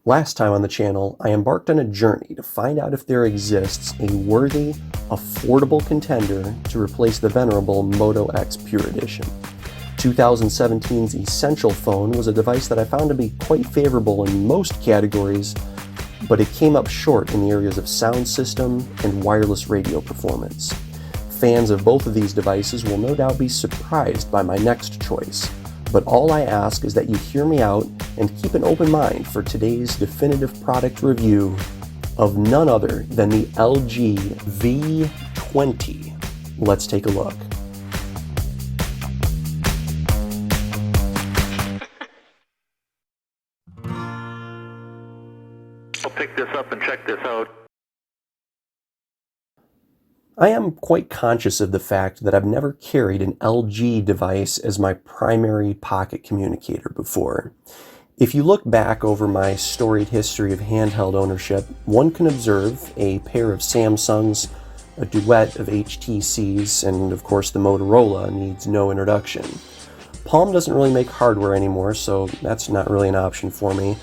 Last time on the channel, I embarked on a journey to find out if there exists a worthy, affordable contender to replace the venerable Moto X Pure Edition. 2017's Essential phone was a device that I found to be quite favorable in most categories, but it came up short in the areas of sound system and wireless radio performance. Fans of both of these devices will no doubt be surprised by my next choice, but all I ask is that you hear me out and keep an open mind for today's definitive product review of none other than the LG V20. Let's take a look. I'll pick this up and check this out. I am quite conscious of the fact that I've never carried an LG device as my primary pocket communicator before. If you look back over my storied history of handheld ownership, one can observe a pair of Samsungs, a duet of HTCs, and of course the Motorola needs no introduction. Palm doesn't really make hardware anymore, so that's not really an option for me.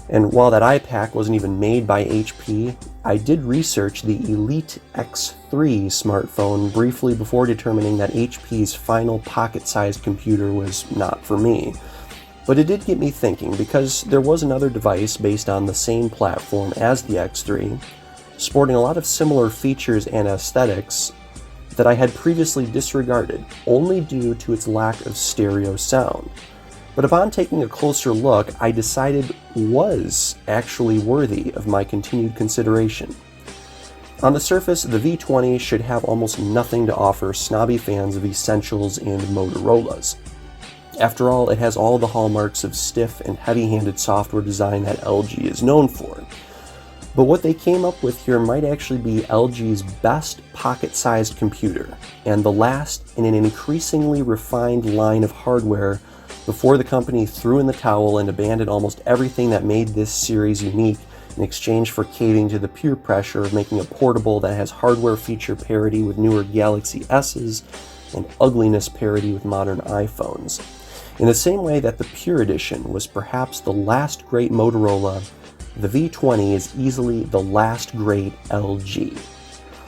And while that iPac wasn't even made by HP, I did research the Elite X3 smartphone briefly before determining that HP's final pocket-sized computer was not for me. But it did get me thinking, because there was another device based on the same platform as the X3, sporting a lot of similar features and aesthetics that I had previously disregarded, only due to its lack of stereo sound. But upon taking a closer look, I decided was actually worthy of my continued consideration. On the surface, the V20 should have almost nothing to offer snobby fans of Essentials and Motorola's. After all, it has all the hallmarks of stiff and heavy-handed software design that LG is known for. But what they came up with here might actually be LG's best pocket-sized computer, and the last in an increasingly refined line of hardware before the company threw in the towel and abandoned almost everything that made this series unique in exchange for caving to the peer pressure of making a portable that has hardware feature parity with newer Galaxy S's and ugliness parity with modern iPhones. In the same way that the Pure Edition was perhaps the last great Motorola, the V20 is easily the last great LG.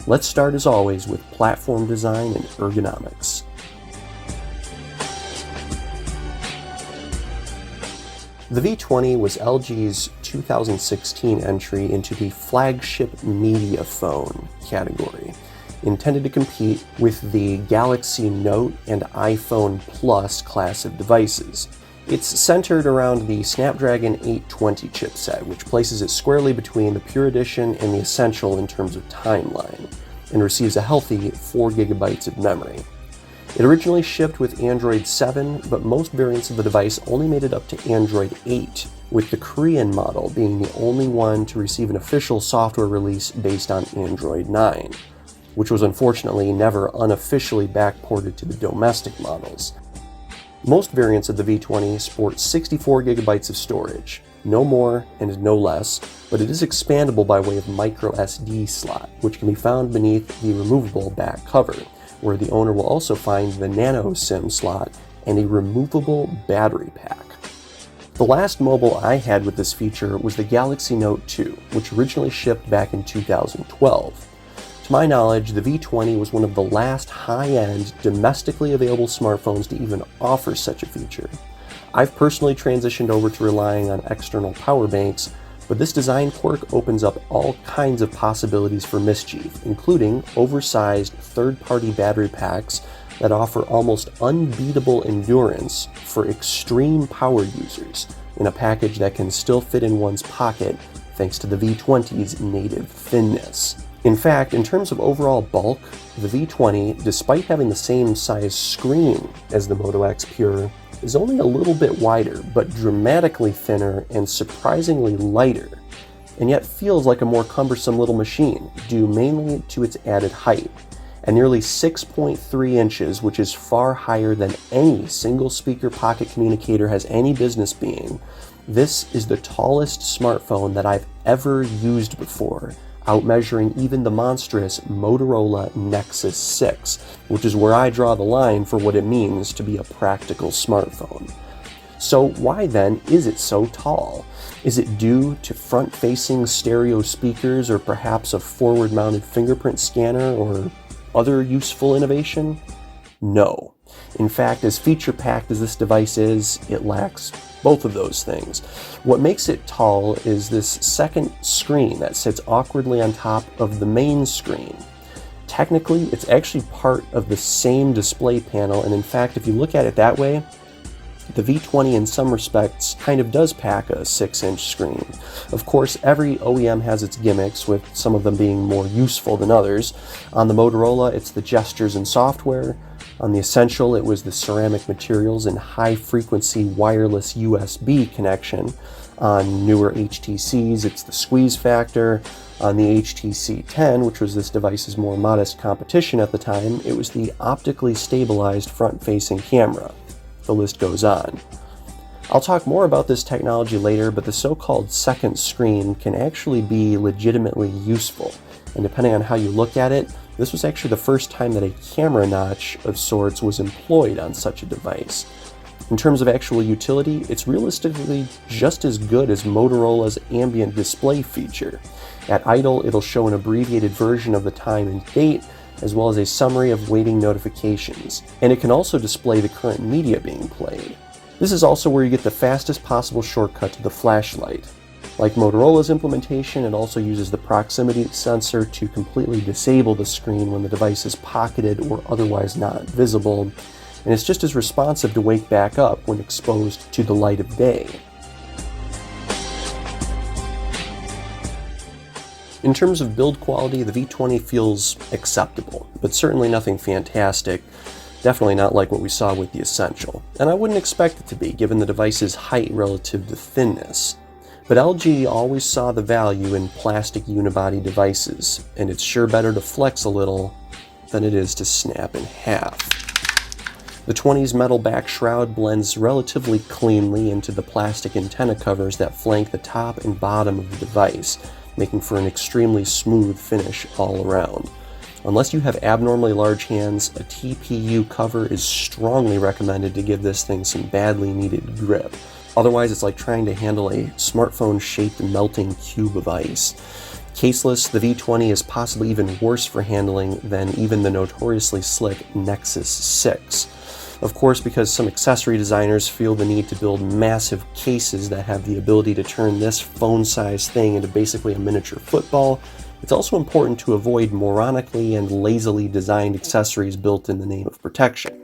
Let's start as always with platform design and ergonomics. The V20 was LG's 2016 entry into the flagship media phone category, intended to compete with the Galaxy Note and iPhone Plus class of devices. It's centered around the Snapdragon 820 chipset, which places it squarely between the Pure Edition and the Essential in terms of timeline, and receives a healthy 4 GB of memory. It originally shipped with Android 7, but most variants of the device only made it up to Android 8, with the Korean model being the only one to receive an official software release based on Android 9, which was unfortunately never unofficially backported to the domestic models. Most variants of the V20 sport 64 GB of storage, no more and no less, but it is expandable by way of micro SD slot, which can be found beneath the removable back cover, where the owner will also find the nano SIM slot and a removable battery pack. The last mobile I had with this feature was the Galaxy Note 2, which originally shipped back in 2012. To my knowledge, the V20 was one of the last high-end, domestically available smartphones to even offer such a feature. I've personally transitioned over to relying on external power banks, but this design quirk opens up all kinds of possibilities for mischief, including oversized third-party battery packs that offer almost unbeatable endurance for extreme power users in a package that can still fit in one's pocket thanks to the V20's native thinness. In fact, in terms of overall bulk, the V20, despite having the same size screen as the Moto X Pure, is only a little bit wider, but dramatically thinner and surprisingly lighter, and yet feels like a more cumbersome little machine, due mainly to its added height. At nearly 6.3 inches, which is far higher than any single-speaker pocket communicator has any business being, this is the tallest smartphone that I've ever used before, outmeasuring even the monstrous Motorola Nexus 6, which is where I draw the line for what it means to be a practical smartphone. So why then is it so tall? Is it due to front-facing stereo speakers or perhaps a forward-mounted fingerprint scanner or other useful innovation? No. In fact, as feature-packed as this device is, it lacks both of those things. What makes it tall is this second screen that sits awkwardly on top of the main screen. Technically, it's actually part of the same display panel, and in fact, if you look at it that way, the V20 in some respects kind of does pack a 6-inch screen. Of course, every OEM has its gimmicks, with some of them being more useful than others. On the Motorola, it's the gestures and software. On the Essential, it was the ceramic materials and high-frequency wireless USB connection. On newer HTCs, it's the squeeze factor. On the HTC 10, which was this device's more modest competition at the time, it was the optically stabilized front-facing camera. The list goes on. I'll talk more about this technology later, but the so-called second screen can actually be legitimately useful. And depending on how you look at it, this was actually the first time that a camera notch of sorts was employed on such a device. In terms of actual utility, it's realistically just as good as Motorola's ambient display feature. At idle, it'll show an abbreviated version of the time and date, as well as a summary of waiting notifications, and it can also display the current media being played. This is also where you get the fastest possible shortcut to the flashlight. Like Motorola's implementation, it also uses the proximity sensor to completely disable the screen when the device is pocketed or otherwise not visible, and it's just as responsive to wake back up when exposed to the light of day. In terms of build quality, the V20 feels acceptable, but certainly nothing fantastic. Definitely not like what we saw with the Essential. And I wouldn't expect it to be, given the device's height relative to thinness. But LG always saw the value in plastic unibody devices, and it's sure better to flex a little than it is to snap in half. The 20's metal back shroud blends relatively cleanly into the plastic antenna covers that flank the top and bottom of the device, making for an extremely smooth finish all around. Unless you have abnormally large hands, a TPU cover is strongly recommended to give this thing some badly needed grip. Otherwise, it's like trying to handle a smartphone-shaped melting cube of ice. Caseless, the V20 is possibly even worse for handling than even the notoriously slick Nexus 6. Of course, because some accessory designers feel the need to build massive cases that have the ability to turn this phone-sized thing into basically a miniature football, it's also important to avoid moronically and lazily designed accessories built in the name of protection.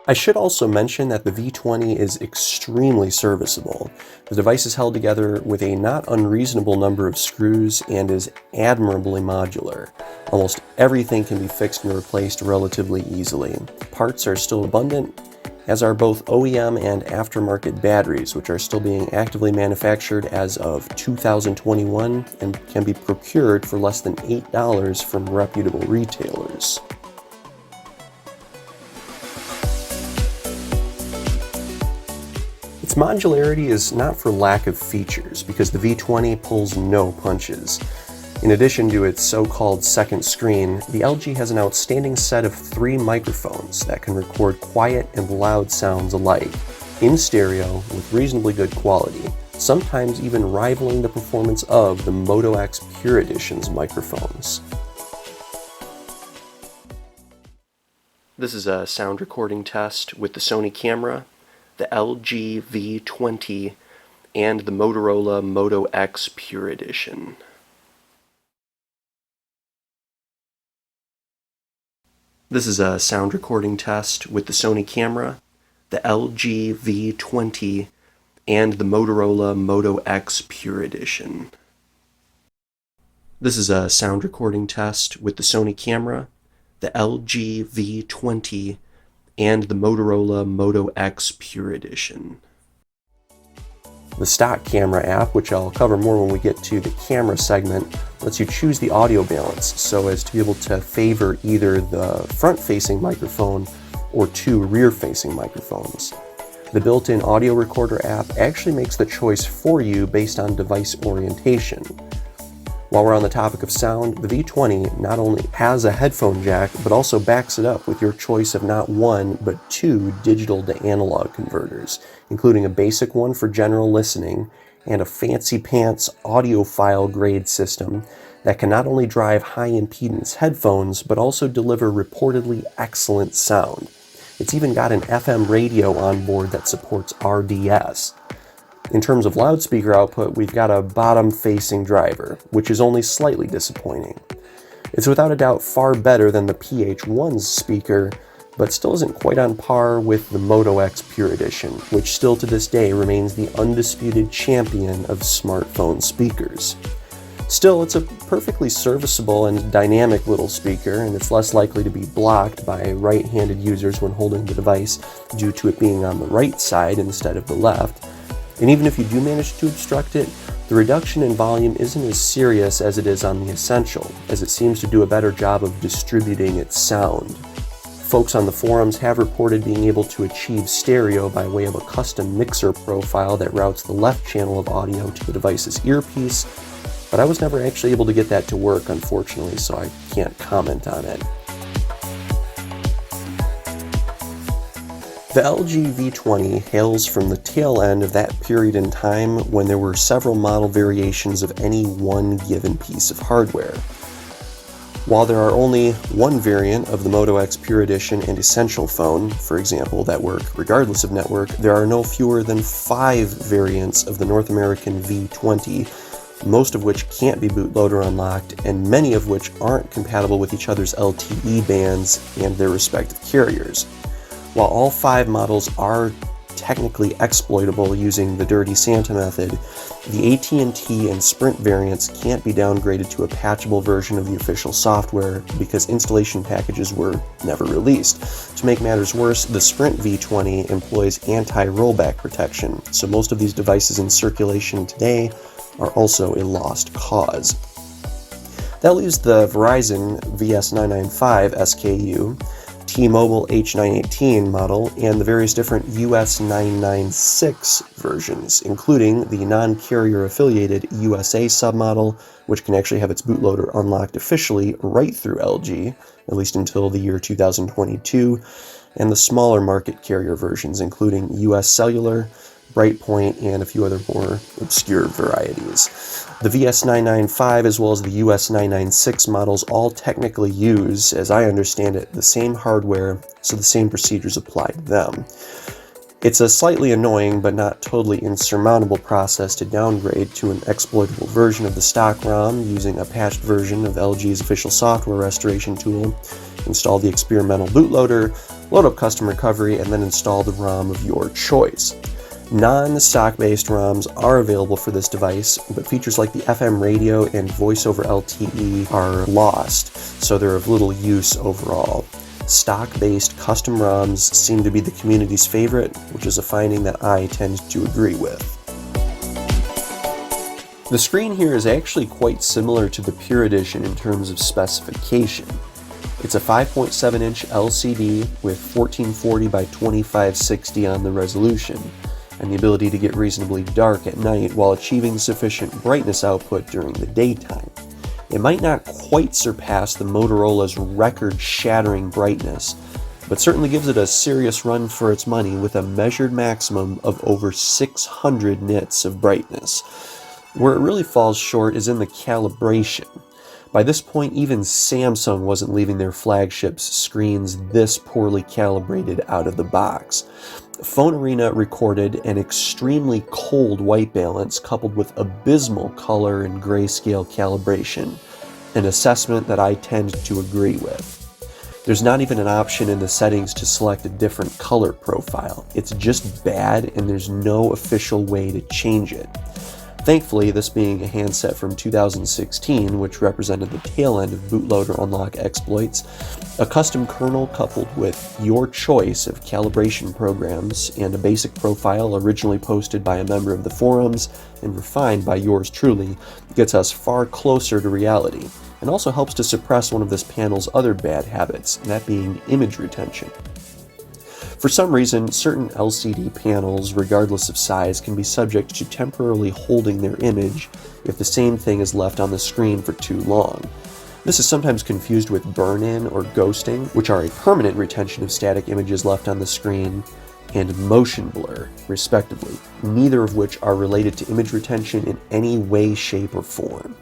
I should also mention that the V20 is extremely serviceable. The device is held together with a not unreasonable number of screws and is admirably modular. Almost everything can be fixed and replaced relatively easily. Parts are still abundant, as are both OEM and aftermarket batteries, which are still being actively manufactured as of 2021 and can be procured for less than $8 from reputable retailers. Its modularity is not for lack of features, because the V20 pulls no punches. In addition to its so-called second screen, the LG has an outstanding set of 3 microphones that can record quiet and loud sounds alike, in stereo with reasonably good quality, sometimes even rivaling the performance of the Moto X Pure Edition's microphones. This is a sound recording test with the Sony camera, the LG V20, and the Motorola Moto X Pure Edition. This is a sound recording test with the Sony camera, the LG V20, and the Motorola Moto X Pure Edition. This is a sound recording test with the Sony camera, the LG V20, and the Motorola Moto X Pure Edition. The stock camera app, which I'll cover more when we get to the camera segment, lets you choose the audio balance so as to be able to favor either the front-facing microphone or 2 rear-facing microphones. The built-in audio recorder app actually makes the choice for you based on device orientation. While we're on the topic of sound, the V20 not only has a headphone jack, but also backs it up with your choice of not one, but two digital to analog converters, including a basic one for general listening and a fancy pants audiophile grade system that can not only drive high impedance headphones, but also deliver reportedly excellent sound. It's even got an FM radio on board that supports RDS. In terms of loudspeaker output, we've got a bottom-facing driver, which is only slightly disappointing. It's without a doubt far better than the PH1's speaker, but still isn't quite on par with the Moto X Pure Edition, which still to this day remains the undisputed champion of smartphone speakers. Still, it's a perfectly serviceable and dynamic little speaker, and it's less likely to be blocked by right-handed users when holding the device due to it being on the right side instead of the left. And even if you do manage to obstruct it, the reduction in volume isn't as serious as it is on the Essential, as it seems to do a better job of distributing its sound. Folks on the forums have reported being able to achieve stereo by way of a custom mixer profile that routes the left channel of audio to the device's earpiece, but I was never actually able to get that to work, unfortunately, so I can't comment on it. The LG V20 hails from the tail end of that period in time when there were several model variations of any one given piece of hardware. While there are only one variant of the Moto X Pure Edition and Essential phone, for example, that work regardless of network, there are no fewer than 5 variants of the North American V20, most of which can't be bootloader unlocked, and many of which aren't compatible with each other's LTE bands and their respective carriers. While all 5 models are technically exploitable using the Dirty Santa method, the AT&T and Sprint variants can't be downgraded to a patchable version of the official software because installation packages were never released. To make matters worse, the Sprint V20 employs anti-rollback protection, so most of these devices in circulation today are also a lost cause. That leaves the Verizon VS995 SKU, T-Mobile H918 model, and the various different US 996 versions, including the non-carrier affiliated USA submodel, which can actually have its bootloader unlocked officially right through LG, at least until the year 2022, and the smaller market carrier versions, including US Cellular, Brightpoint, and a few other more obscure varieties. The VS995 as well as the US996 models all technically use, as I understand it, the same hardware, so the same procedures apply to them. It's a slightly annoying but not totally insurmountable process to downgrade to an exploitable version of the stock ROM using a patched version of LG's official software restoration tool, install the experimental bootloader, load up custom recovery, and then install the ROM of your choice. Non-stock-based ROMs are available for this device, but features like the FM radio and voice over LTE are lost, so they're of little use overall. Stock-based custom ROMs seem to be the community's favorite, which is a finding that I tend to agree with. The screen here is actually quite similar to the Pure Edition in terms of specification. It's a 5.7-inch LCD with 1440 by 2560 on the resolution, and the ability to get reasonably dark at night while achieving sufficient brightness output during the daytime. It might not quite surpass the Motorola's record-shattering brightness, but certainly gives it a serious run for its money with a measured maximum of over 600 nits of brightness. Where it really falls short is in the calibration. By this point, even Samsung wasn't leaving their flagships screens this poorly calibrated out of the box. Phone Arena recorded an extremely cold white balance coupled with abysmal color and grayscale calibration, an assessment that I tend to agree with. There's not even an option in the settings to select a different color profile. It's just bad, and there's no official way to change it. Thankfully, this being a handset from 2016, which represented the tail end of bootloader unlock exploits, a custom kernel coupled with your choice of calibration programs and a basic profile originally posted by a member of the forums and refined by yours truly gets us far closer to reality, and also helps to suppress one of this panel's other bad habits, that being image retention. For some reason, certain LCD panels, regardless of size, can be subject to temporarily holding their image if the same thing is left on the screen for too long. This is sometimes confused with burn-in or ghosting, which are a permanent retention of static images left on the screen, and motion blur, respectively, neither of which are related to image retention in any way, shape, or form.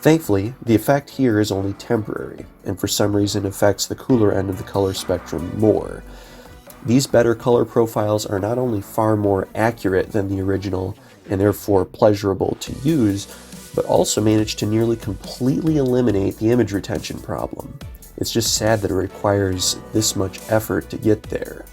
Thankfully, the effect here is only temporary, and for some reason affects the cooler end of the color spectrum more. These better color profiles are not only far more accurate than the original, and therefore pleasurable to use, but also manage to nearly completely eliminate the image retention problem. It's just sad that it requires this much effort to get there.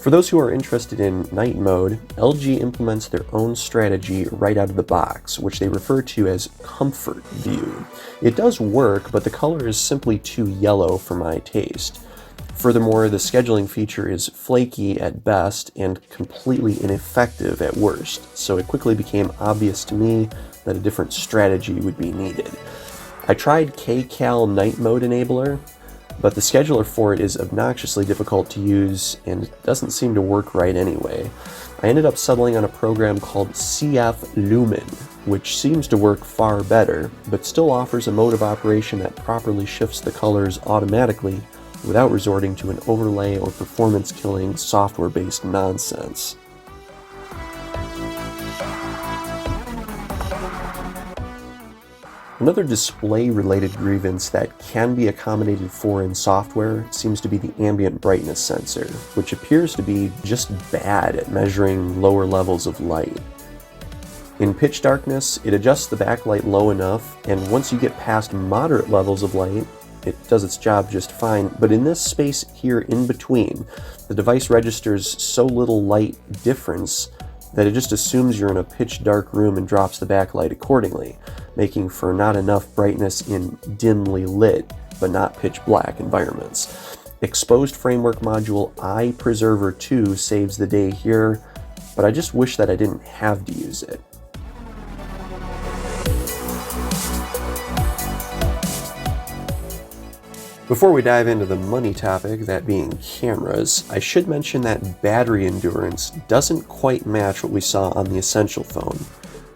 For those who are interested in night mode, LG implements their own strategy right out of the box, which they refer to as comfort view. It does work, but the color is simply too yellow for my taste. Furthermore, the scheduling feature is flaky at best and completely ineffective at worst, so it quickly became obvious to me that a different strategy would be needed. I tried Kcal Night Mode Enabler, but the scheduler for it is obnoxiously difficult to use and doesn't seem to work right anyway. I ended up settling on a program called CF.Lumen, which seems to work far better, but still offers a mode of operation that properly shifts the colors automatically without resorting to an overlay or performance-killing software-based nonsense. Another display-related grievance that can be accommodated for in software seems to be the ambient brightness sensor, which appears to be just bad at measuring lower levels of light. In pitch darkness, it adjusts the backlight low enough, and once you get past moderate levels of light, it does its job just fine, but in this space here in between, the device registers so little light difference that it just assumes you're in a pitch dark room and drops the backlight accordingly, making for not enough brightness in dimly lit, but not pitch black environments. Xposed framework module iPreserver 2 saves the day here, but I just wish that I didn't have to use it. Before we dive into the money topic, that being cameras, I should mention that battery endurance doesn't quite match what we saw on the Essential phone,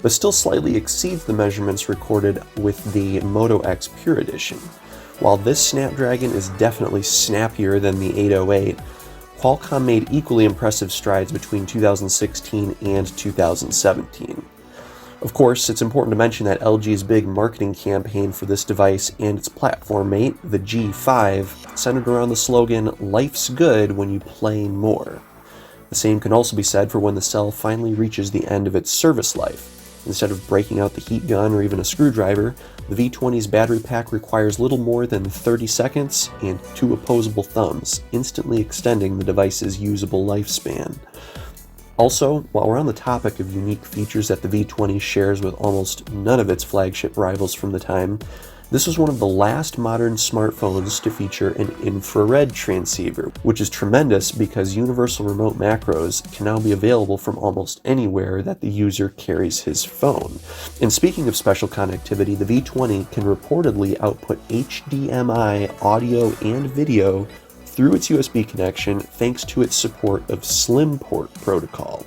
but still slightly exceeds the measurements recorded with the Moto X Pure Edition. While this Snapdragon is definitely snappier than the 808, Qualcomm made equally impressive strides between 2016 and 2017. Of course, it's important to mention that LG's big marketing campaign for this device and its platform mate, the G5, centered around the slogan, "Life's good when you play more." The same can also be said for when the cell finally reaches the end of its service life. Instead of breaking out the heat gun or even a screwdriver, the V20's battery pack requires little more than 30 seconds and 2 opposable thumbs, instantly extending the device's usable lifespan. Also, while we're on the topic of unique features that the V20 shares with almost none of its flagship rivals from the time, this was one of the last modern smartphones to feature an infrared transceiver, which is tremendous because universal remote macros can now be available from almost anywhere that the user carries his phone. And speaking of special connectivity, the V20 can reportedly output HDMI audio and video through its USB connection thanks to its support of SlimPort protocol.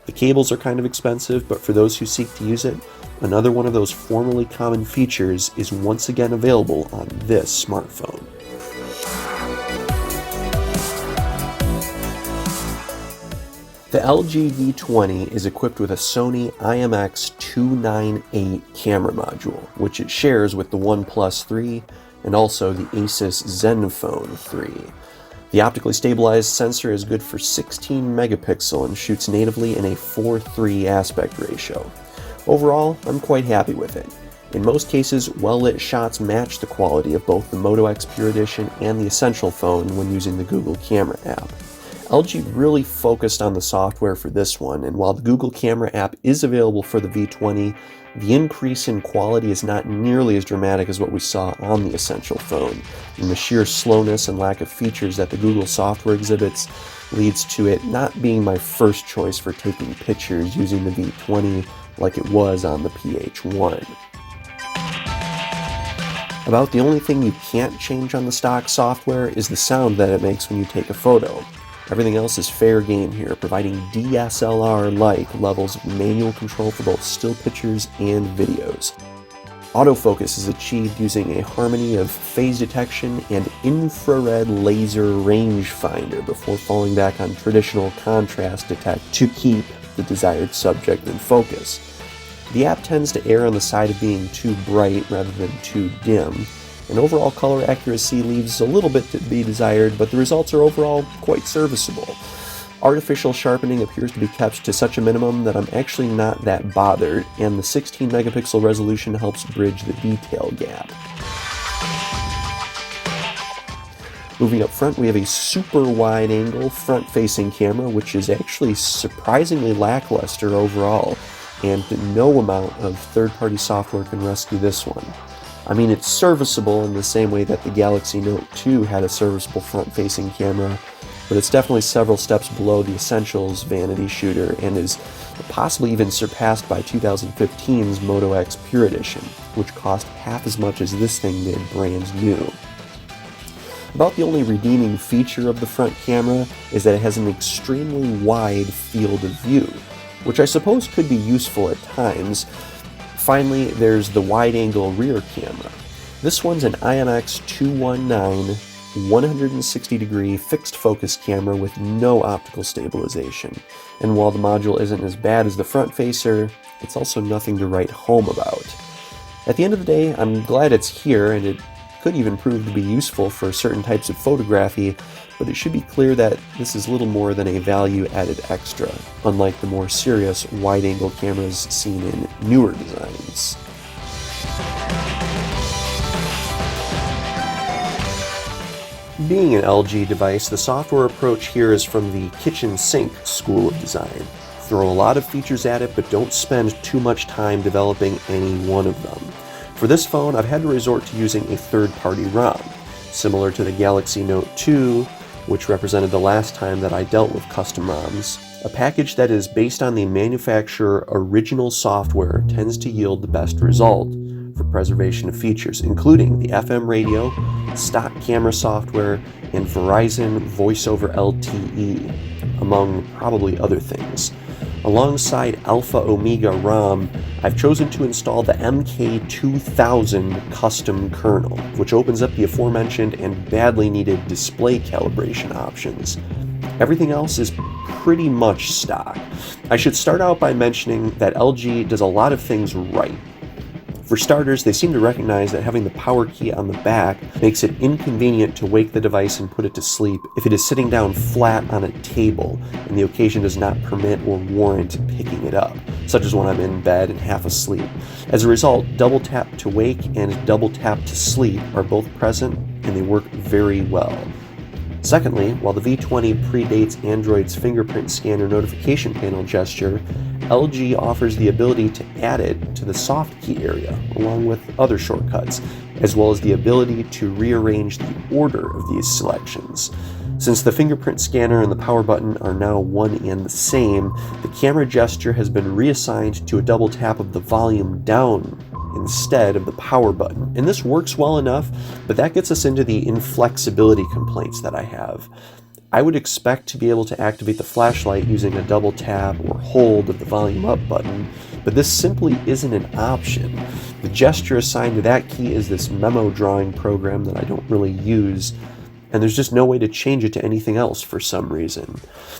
The cables are kind of expensive, but for those who seek to use it, another one of those formerly common features is once again available on this smartphone. The LG V20 is equipped with a Sony IMX298 camera module, which it shares with the OnePlus 3 and also the Asus Zenfone 3. The optically stabilized sensor is good for 16 megapixel and shoots natively in a 4:3 aspect ratio. Overall, I'm quite happy with it. In most cases, well-lit shots match the quality of both the Moto X Pure Edition and the Essential phone when using the Google Camera app. LG really focused on the software for this one, and while the Google Camera app is available for the V20, the increase in quality is not nearly as dramatic as what we saw on the Essential phone, and the sheer slowness and lack of features that the Google software exhibits leads to it not being my first choice for taking pictures using the V20 like it was on the PH1. About the only thing you can't change on the stock software is the sound that it makes when you take a photo. Everything else is fair game here, providing DSLR-like levels of manual control for both still pictures and videos. Autofocus is achieved using a harmony of phase detection and infrared laser rangefinder before falling back on traditional contrast detect to keep the desired subject in focus. The app tends to err on the side of being too bright rather than too dim, and overall color accuracy leaves a little bit to be desired, but the results are overall quite serviceable. Artificial sharpening appears to be kept to such a minimum that I'm actually not that bothered, and the 16 megapixel resolution helps bridge the detail gap. Moving up front, we have a super wide angle front-facing camera, which is actually surprisingly lackluster overall, and no amount of third-party software can rescue this one. I mean, it's serviceable in the same way that the Galaxy Note 2 had a serviceable front-facing camera, but it's definitely several steps below the Essentials vanity shooter and is possibly even surpassed by 2015's Moto X Pure Edition, which cost half as much as this thing did brand new. About the only redeeming feature of the front camera is that it has an extremely wide field of view, which I suppose could be useful at times. Finally, there's the wide-angle rear camera. This one's an IMX 219 160-degree fixed focus camera with no optical stabilization. And while the module isn't as bad as the front-facer, it's also nothing to write home about. At the end of the day, I'm glad it's here, and it could even prove to be useful for certain types of photography, but it should be clear that this is little more than a value-added extra, unlike the more serious wide-angle cameras seen in newer designs. Being an LG device, the software approach here is from the kitchen sink school of design. Throw a lot of features at it, but don't spend too much time developing any one of them. For this phone, I've had to resort to using a third-party ROM, similar to the Galaxy Note 2, which represented the last time that I dealt with custom ROMs. A package that is based on the manufacturer original software tends to yield the best result for preservation of features, including the FM radio, stock camera software, and Verizon Voice over LTE, among probably other things. Alongside Alpha Omega ROM, I've chosen to install the MK2000 custom kernel, which opens up the aforementioned and badly needed display calibration options. Everything else is pretty much stock. I should start out by mentioning that LG does a lot of things right. For starters, they seem to recognize that having the power key on the back makes it inconvenient to wake the device and put it to sleep if it is sitting down flat on a table and the occasion does not permit or warrant picking it up, such as when I'm in bed and half asleep. As a result, double tap to wake and double tap to sleep are both present and they work very well. Secondly, while the V20 predates Android's fingerprint scanner notification panel gesture, LG offers the ability to add it to the soft key area, along with other shortcuts, as well as the ability to rearrange the order of these selections. Since the fingerprint scanner and the power button are now one and the same, the camera gesture has been reassigned to a double tap of the volume down instead of the power button. And this works well enough, but that gets us into the inflexibility complaints that I have. I would expect to be able to activate the flashlight using a double tap or hold of the volume up button, but this simply isn't an option. The gesture assigned to that key is this memo drawing program that I don't really use, and there's just no way to change it to anything else for some reason.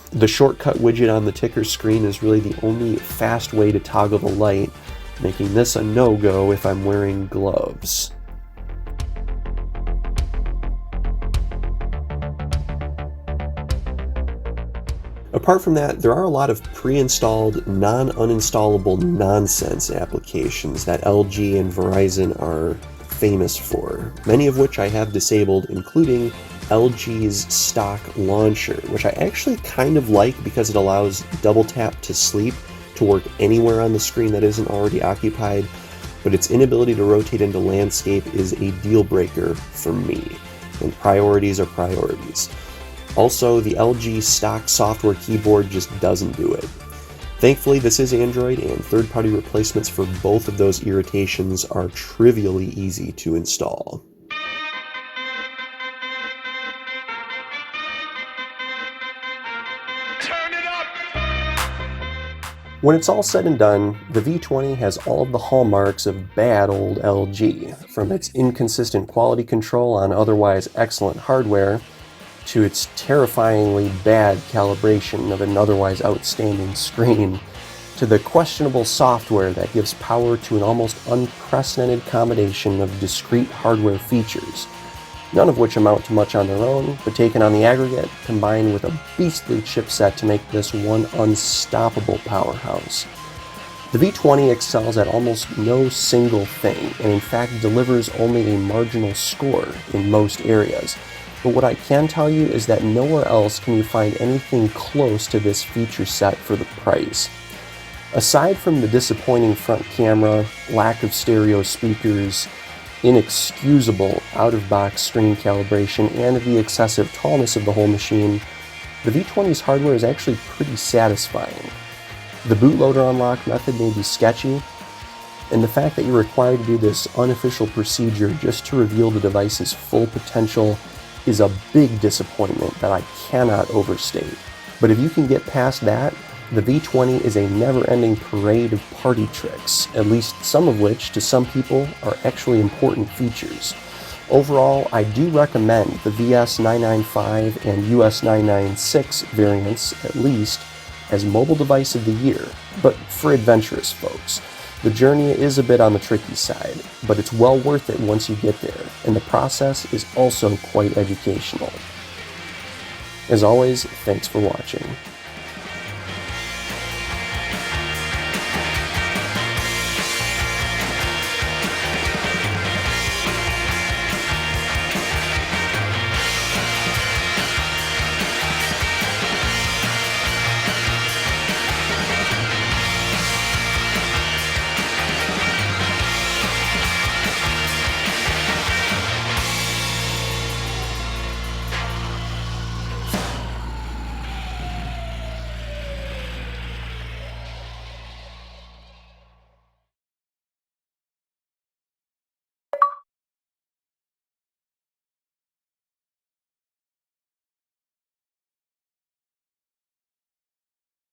The shortcut widget on the ticker screen is really the only fast way to toggle the light, making this a no-go if I'm wearing gloves. Apart from that, there are a lot of pre-installed, non-uninstallable nonsense applications that LG and Verizon are famous for, many of which I have disabled, including LG's stock launcher, which I actually kind of like because it allows double tap to sleep to work anywhere on the screen that isn't already occupied, but its inability to rotate into landscape is a deal breaker for me, and priorities are priorities. Also, the LG stock software keyboard just doesn't do it. Thankfully, this is Android, and third-party replacements for both of those irritations are trivially easy to install. When it's all said and done, the V20 has all of the hallmarks of bad old LG, from its inconsistent quality control on otherwise excellent hardware, to its terrifyingly bad calibration of an otherwise outstanding screen, to the questionable software that gives power to an almost unprecedented combination of discrete hardware features, none of which amount to much on their own, but taken on the aggregate, combined with a beastly chipset to make this one unstoppable powerhouse. The V20 excels at almost no single thing, and in fact delivers only a marginal score in most areas. But what I can tell you is that nowhere else can you find anything close to this feature set for the price. Aside from the disappointing front camera, lack of stereo speakers, inexcusable out-of-box screen calibration, and the excessive tallness of the whole machine, the V20's hardware is actually pretty satisfying. The bootloader unlock method may be sketchy, and the fact that you're required to do this unofficial procedure just to reveal the device's full potential is a big disappointment that I cannot overstate. But if you can get past that, the V20 is a never-ending parade of party tricks, at least some of which, to some people, are actually important features. Overall, I do recommend the VS995 and US996 variants, at least, as mobile device of the year, but for adventurous folks. The journey is a bit on the tricky side, but it's well worth it once you get there, and the process is also quite educational. As always, thanks for watching.